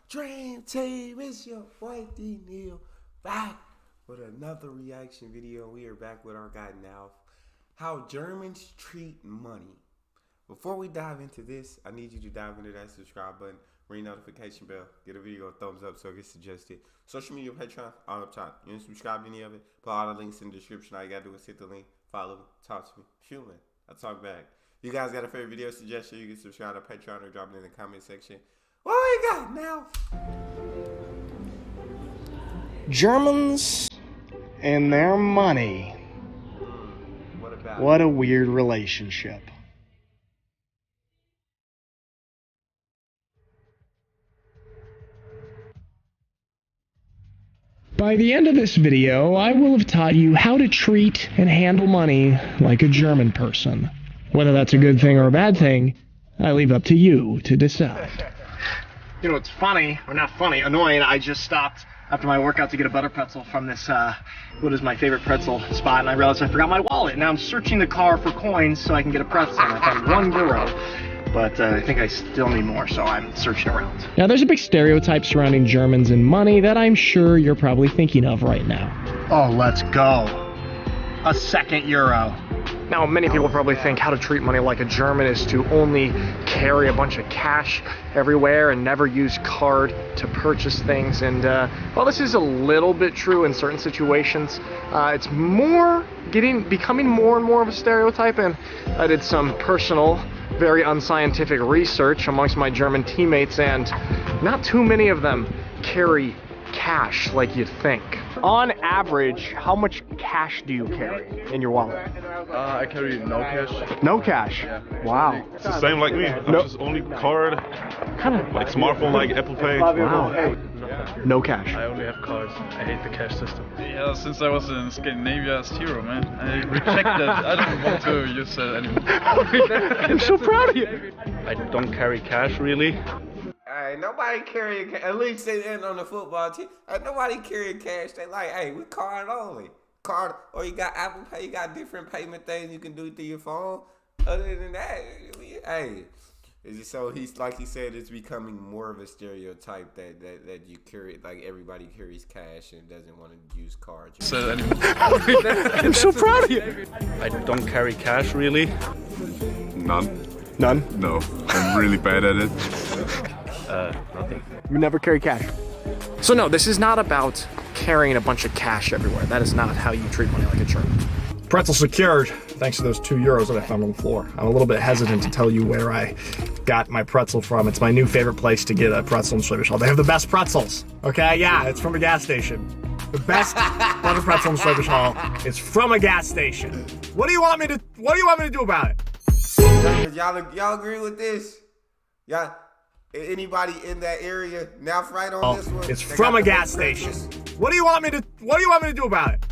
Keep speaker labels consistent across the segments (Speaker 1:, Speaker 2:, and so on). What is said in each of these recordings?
Speaker 1: Dream Team, it's your boy D Neal back with another reaction video. We are back with our guy Nalf. How Germans treat money. Before we dive into this, I need you to dive into that subscribe button, ring notification bell, get a video a thumbs up so it gets suggested. Social media, Patreon, all up top. You didn't subscribe to any of it? Put all the links in the description. All you gotta do is hit the link, follow me, talk to me, shoot me. I talk back. You guys got a favorite video suggestion? You can subscribe to Patreon or drop it in the comment section. What we got now?
Speaker 2: Germans and their money. What a weird relationship. By the end of this video, I will have taught you how to treat and handle money like a German person. Whether that's a good thing or a bad thing, I leave up to you to decide. You know, it's funny, or not funny, annoying. I just stopped after my workout to get a butter pretzel from this, what is my favorite pretzel spot, and I realized I forgot my wallet. Now I'm searching the car for coins so I can get a pretzel, and I found €1. But I think I still need more, so I'm searching around. Now, there's a big stereotype surrounding Germans and money that I'm sure you're probably thinking of right now. Oh, let's go. A second euro. Now, many people probably think how to treat money like a German is to only carry a bunch of cash everywhere and never use card to purchase things. And while this is a little bit true in certain situations, it's becoming more and more of a stereotype. And I did some personal, very unscientific research amongst my German teammates, and not too many of them carry cash like you'd think. On average, how much cash do you carry in your wallet?
Speaker 3: I carry no cash.
Speaker 2: No cash?
Speaker 3: Yeah.
Speaker 2: Wow.
Speaker 3: It's the same like me. I'm just only card,
Speaker 2: Kind of
Speaker 3: like smartphone, like Apple Pay.
Speaker 2: Wow. No cash.
Speaker 4: I only have cards. I hate the cash system. Yeah, since I was in Scandinavia as hero, man. I reject that. I don't want to use that anymore.
Speaker 2: I'm so proud of you.
Speaker 4: I don't carry cash, really.
Speaker 1: Nobody carrying cash. At least they end on the football team. Nobody carrying cash. They like, hey, we card only. Card, or you got Apple Pay. You got different payment things you can do through your phone. Other than that, hey. So like he said, it's becoming more of a stereotype that you carry, like everybody carries cash and doesn't want to use cards.
Speaker 4: So anyway.
Speaker 2: I'm so proud of you.
Speaker 4: I don't carry cash, really.
Speaker 3: None.
Speaker 2: None?
Speaker 3: No. I'm really bad at it.
Speaker 4: Nothing.
Speaker 2: You never carry cash. So no, this is not about carrying a bunch of cash everywhere. That is not how you treat money like a German. Pretzel secured, thanks to those €2 that I found on the floor. I'm a little bit hesitant to tell you where I got my pretzel from. It's my new favorite place to get a pretzel in Swabian. They have the best pretzels, okay? Yeah, it's from a gas station. The best butter pretzel in Swabian is from a gas station. What do you want me to do about it?
Speaker 1: Y'all agree with this? Y'all, anybody in that area? Now, right on this one.
Speaker 2: It's from a gas station. What do you want me to do about it?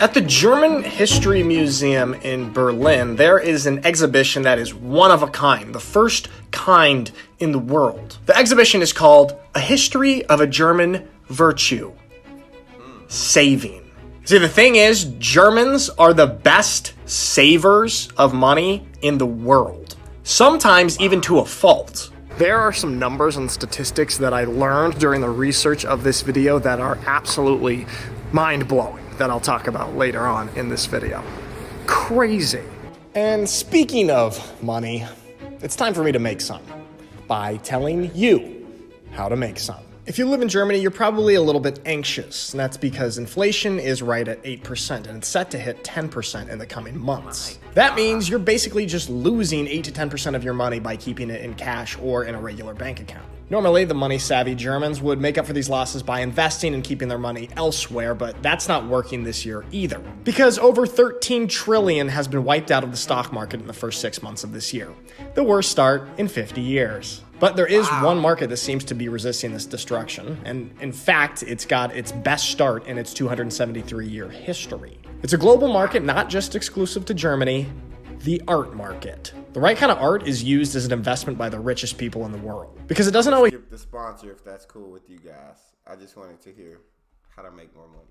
Speaker 2: At the German History Museum in Berlin, there is an exhibition that is one of a kind, the first kind in the world. The exhibition is called A History of a German Virtue, Saving. See, the thing is, Germans are the best savers of money in the world, sometimes even to a fault. There are some numbers and statistics that I learned during the research of this video that are absolutely mind-blowing, that I'll talk about later on in this video. Crazy. And speaking of money, it's time for me to make some by telling you how to make some. If you live in Germany, you're probably a little bit anxious, and that's because inflation is right at 8%, and it's set to hit 10% in the coming months. That means you're basically just losing 8 to 10% of your money by keeping it in cash or in a regular bank account. Normally, the money-savvy Germans would make up for these losses by investing and keeping their money elsewhere, but that's not working this year either. Because over 13 trillion has been wiped out of the stock market in the first 6 months of this year. The worst start in 50 years. But there is one market that seems to be resisting this destruction, and in fact, it's got its best start in its 273-year history. It's a global market, not just exclusive to Germany, the art market. The right kind of art is used as an investment by the richest people in the world. Because it doesn't always...
Speaker 1: Skip the sponsor if that's cool with you guys. I just wanted to hear how to make more money.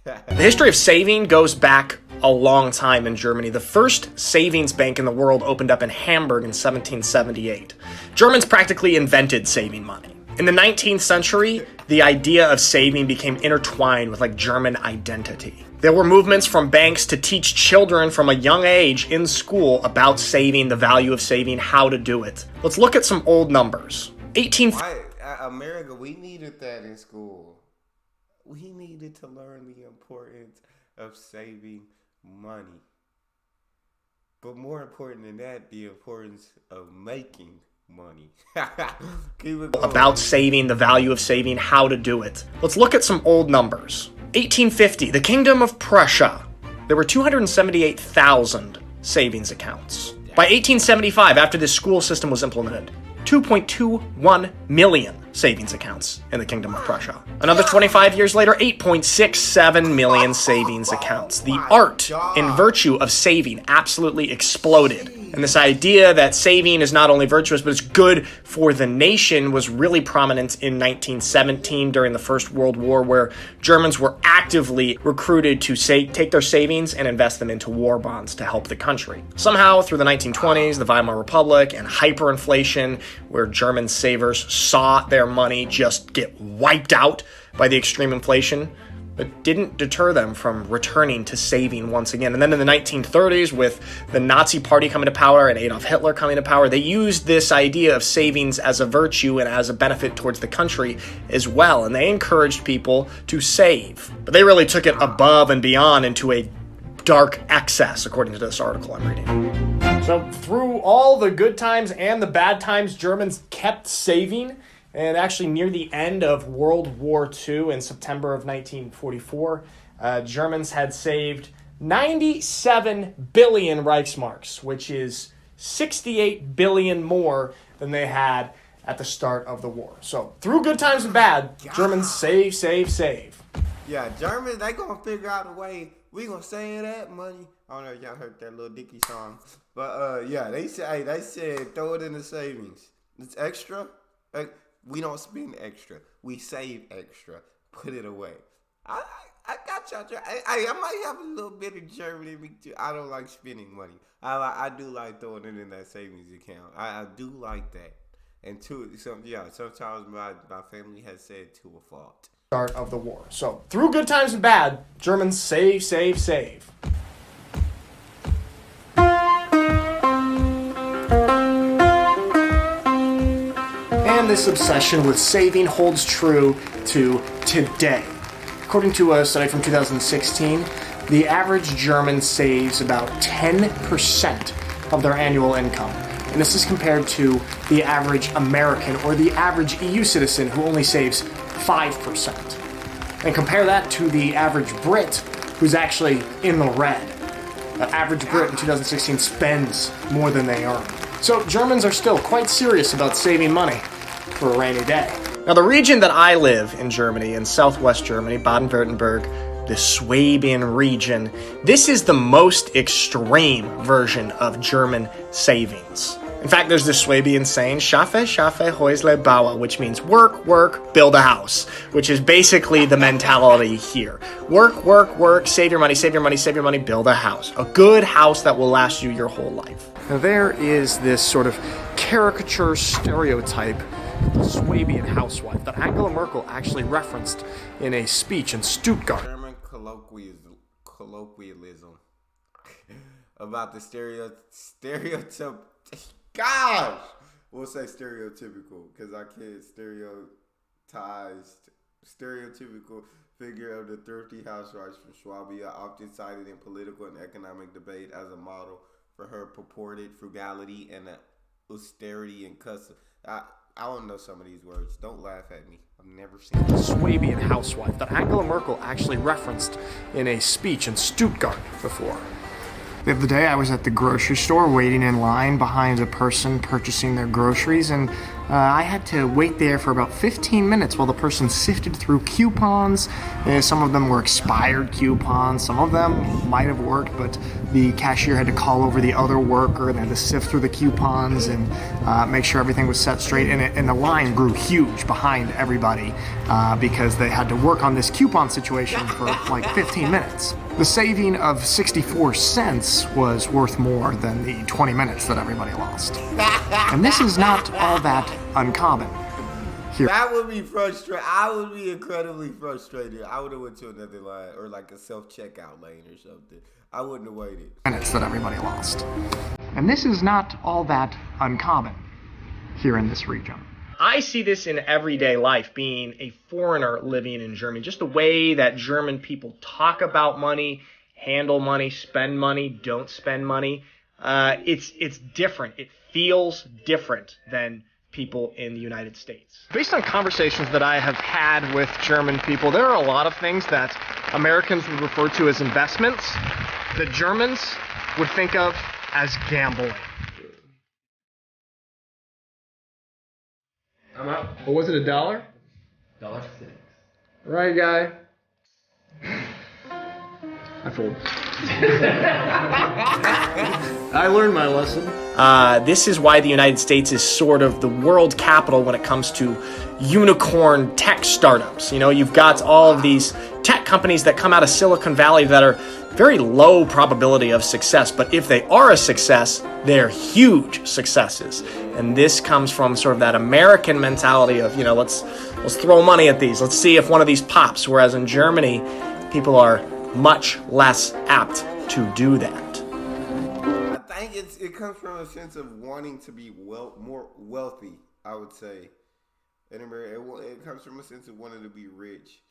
Speaker 2: The history of saving goes back a long time in Germany. The first savings bank in the world opened up in Hamburg in 1778. Germans practically invented saving money. In the 19th century, the idea of saving became intertwined with German identity. There were movements from banks to teach children from a young age in school about saving, the value of saving, how to do it. Let's look at some old numbers.
Speaker 1: America, we needed that in school. We needed to learn the importance of saving money. But more important than that, the importance of making money.
Speaker 2: About saving, the value of saving, how to do it. Let's look at some old numbers. 1850, the Kingdom of Prussia. There were 278,000 savings accounts. By 1875, after this school system was implemented, 2.21 million savings accounts in the Kingdom of Prussia. Another 25 years later, 8.67 million savings accounts. The art and virtue of saving absolutely exploded. And this idea that saving is not only virtuous, but it's good for the nation was really prominent in 1917 during the First World War, where Germans were actively recruited to take their savings and invest them into war bonds to help the country. Somehow, through the 1920s, the Weimar Republic, and hyperinflation, where German savers saw their money just get wiped out by the extreme inflation, but didn't deter them from returning to saving once again. And then in the 1930s, with the Nazi Party coming to power and Adolf Hitler coming to power, they used this idea of savings as a virtue and as a benefit towards the country as well. And they encouraged people to save. But they really took it above and beyond into a dark excess, according to this article I'm reading. So through all the good times and the bad times, Germans kept saving. And actually, near the end of World War II, in September of 1944, Germans had saved 97 billion Reichsmarks, which is 68 billion more than they had at the start of the war. So, through good times and bad, Germans save.
Speaker 1: Yeah, Germans, they gonna figure out a way. We gonna save that money. I don't know if y'all heard that little Dicky song. But, yeah, they said throw it in the savings. It's extra. We don't spend extra. We save extra. Put it away. I got y'all. I might have a little bit of German in me too. I don't like spending money. I do like throwing it in that savings account. I do like that. And sometimes my family has said to a fault.
Speaker 2: Start of the war. So through good times and bad, Germans save. And this obsession with saving holds true to today. According to a study from 2016, the average German saves about 10% of their annual income. And this is compared to the average American or the average EU citizen who only saves 5%. And compare that to the average Brit who's actually in the red. The average Brit in 2016 spends more than they earn. So Germans are still quite serious about saving money for a rainy day. Now, the region that I live in Germany, in southwest Germany, Baden-Württemberg, the Swabian region, this is the most extreme version of German savings. In fact, there's this Swabian saying, "Schaffe, Häusle baue," which means work, build a house, which is basically the mentality here. Work, save your money, build a house. A good house that will last you your whole life. Now, there is this sort of caricature stereotype, the Swabian housewife, that Angela Merkel actually referenced in a speech in Stuttgart.
Speaker 1: German colloquialism about the stereotype. Gosh! We'll say stereotypical, because I can't stereotypical figure of the thrifty housewife from Swabian, often cited in political and economic debate as a model for her purported frugality and austerity and custom. I don't know some of these words. Don't laugh at me. I've never seen
Speaker 2: the Swabian housewife that Angela Merkel actually referenced in a speech in Stuttgart before. The other day, I was at the grocery store waiting in line behind a person purchasing their groceries, and I had to wait there for about 15 minutes while the person sifted through coupons. Some of them were expired coupons, some of them might have worked, but the cashier had to call over the other worker and had to sift through the coupons and make sure everything was set straight. And the line grew huge behind everybody because they had to work on this coupon situation for like 15 minutes. The saving of 64 cents was worth more than the 20 minutes that everybody lost. And this is not all that uncommon. Here.
Speaker 1: That would be frustrating. I would be incredibly frustrated. I would have went to another line or like a self-checkout lane or something. I wouldn't have waited.
Speaker 2: Minutes that everybody lost. And this is not all that uncommon here in this region. I see this in everyday life, being a foreigner living in Germany. Just the way that German people talk about money, handle money, spend money, don't spend money. It's different. It feels different than people in the United States. Based on conversations that I have had with German people, there are a lot of things that Americans would refer to as investments that Germans would think of as gambling. I'm out. What was it, $1? $1.06. Right, guy. I fooled. I learned my lesson. This is why the United States is sort of the world capital when it comes to unicorn tech startups. You know, you've got all of these tech companies that come out of Silicon Valley that are very low probability of success, but if they are a success, they're huge successes. And this comes from sort of that American mentality of, you know, let's throw money at these. Let's see if one of these pops. Whereas in Germany, people are much less apt to do that.
Speaker 1: I think it comes from a sense of wanting to be more wealthy, I would say. In America, it comes from a sense of wanting to be rich.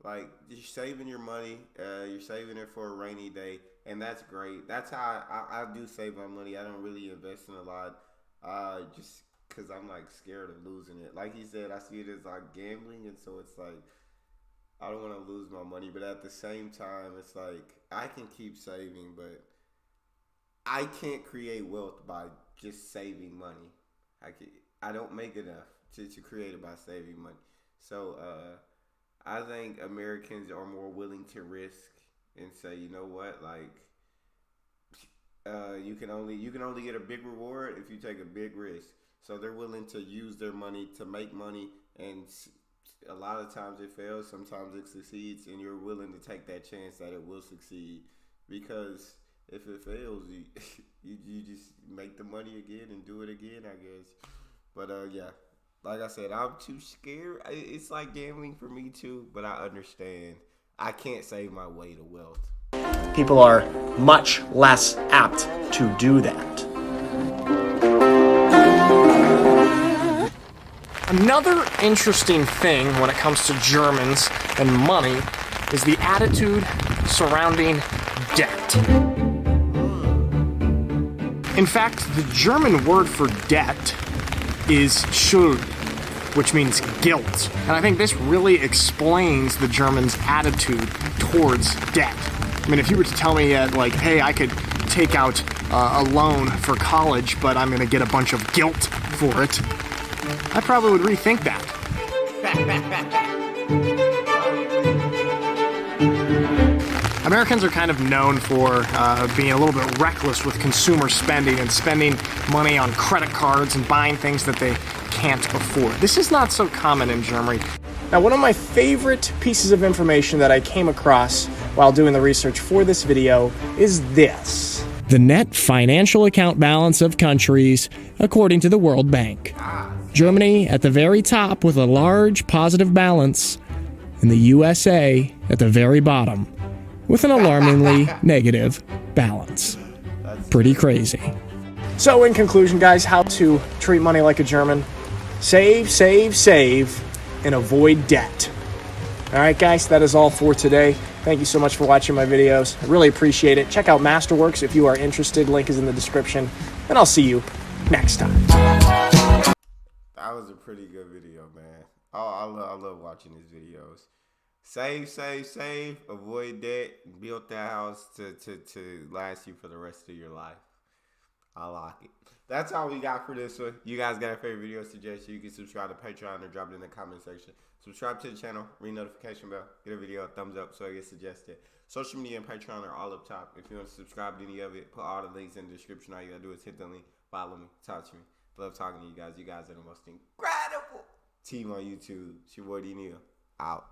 Speaker 1: Like, you're saving your money, you're saving it for a rainy day, and that's great. That's how I do save my money. I don't really invest in a lot, just because I'm, like, scared of losing it. Like he said, I see it as, like, gambling, and so it's, like, I don't want to lose my money. But at the same time, it's, like, I can keep saving, but I can't create wealth by just saving money. I don't make enough to create it by saving money. So, I think Americans are more willing to risk and say, you know what, like, you can only get a big reward if you take a big risk. So they're willing to use their money to make money, and a lot of times it fails, sometimes it succeeds, and you're willing to take that chance that it will succeed, because if it fails, you just make the money again and do it again, I guess. But yeah. Like I said, I'm too scared. It's like gambling for me too, but I understand. I can't save my way to wealth.
Speaker 2: People are much less apt to do that. Another interesting thing when it comes to Germans and money is the attitude surrounding debt. In fact, the German word for debt is Schuld, which means guilt. And I think this really explains the Germans' attitude towards debt. I mean, if you were to tell me like, hey, I could take out a loan for college, but I'm going to get a bunch of guilt for it, I probably would rethink that. Americans are kind of known for being a little bit reckless with consumer spending and spending money on credit cards and buying things that they can't afford. This is not so common in Germany. Now, one of my favorite pieces of information that I came across while doing the research for this video is this: the net financial account balance of countries according to the World Bank. Germany at the very top with a large positive balance, and the USA at the very bottom with an alarmingly negative balance. Pretty crazy. So in conclusion, guys, how to treat money like a German: save, save, save, and avoid debt. All right, guys, that is all for today. Thank you so much for watching my videos. I really appreciate it. Check out Masterworks if you are interested. Link is in the description. And I'll see you next time.
Speaker 1: That was a pretty good video, man. Oh, I love watching these videos. Save, save, save, avoid debt, build that house to last you for the rest of your life. I like it. That's all we got for this one. You guys got a favorite video suggestion? You can subscribe to Patreon or drop it in the comment section. Subscribe to the channel, ring notification bell, get a video a thumbs up so it gets suggested. Social media and Patreon are all up top. If you want to subscribe to any of it, put all the links in the description. All you gotta do is hit the link, follow me, talk to me. Love talking to you guys. You guys are the most incredible team on YouTube. It's your boy D Neal. Out.